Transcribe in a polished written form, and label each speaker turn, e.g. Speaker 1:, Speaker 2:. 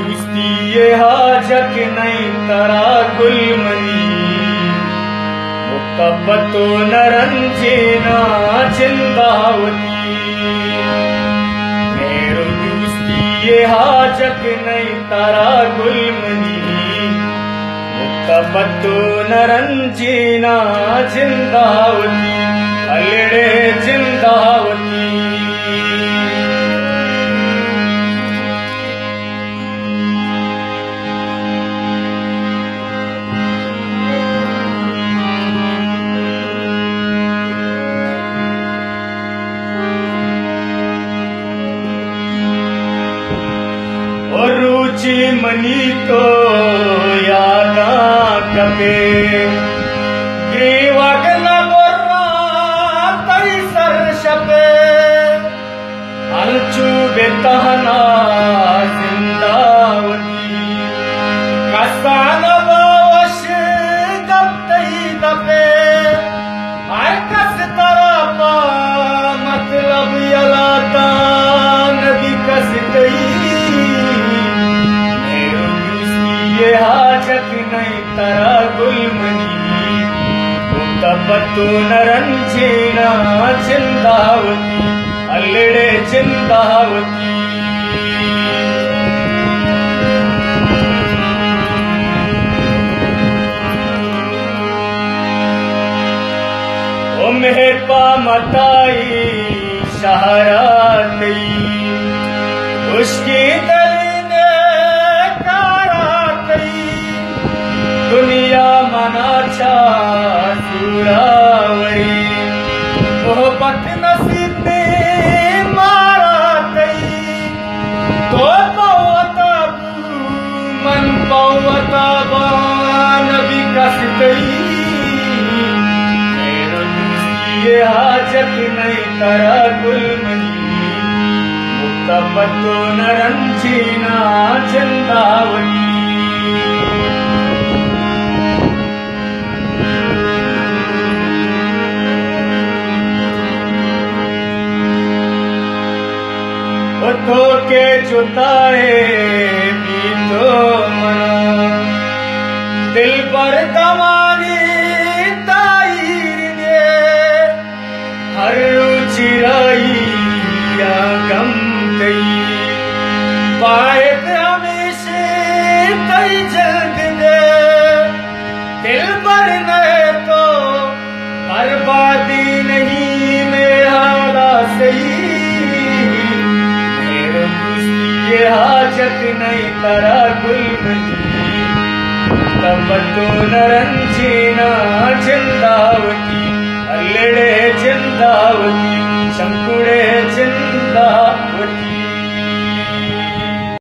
Speaker 1: ये हाजत नहीं तरा गुलमनी मुकब्बतो नरंजेना जिंदावती मेरो दोस्ती ये हाजत नहीं तरा गुलमनी मुकब्बतो नरंजेना जिंदावती अल्ले जिंदावती और रुचि मनी तो यादा कपे ग्रीवक न बोर्रा तई सर शपे अलचू बेतहना जिंदावती कसान बावश जब तई दपे आय कस तरपा मतलब यलाता नबी कस गई ये हाजत नहीं तरा गुलमनी मुकब्बतो नरंजेना जिंदावती अल्ले जिंदावती ओ मेहपा मताई शहराती उसकी दुनिया मनाचा सुरावरी मोहब्बत नसीब में मारा कई तो पवता मन पवता बान भी कस गई मेरो दोस्ती ये हाजत नहीं तरा गुलमनी मुकब्बतो नरंजेना जिंदावती तो के जुताए भी तो मना दिल पर कमानी ताईर दे हर चिराई या गम गई पाए हमेशा कई जल्द दे दिल पर न तो बर्बादी नहीं मेरा सही ये हाजत नहीं तरा गुलमनी मुकब्बतो नरंजेना जिंदावती अल्ले जिंदावती।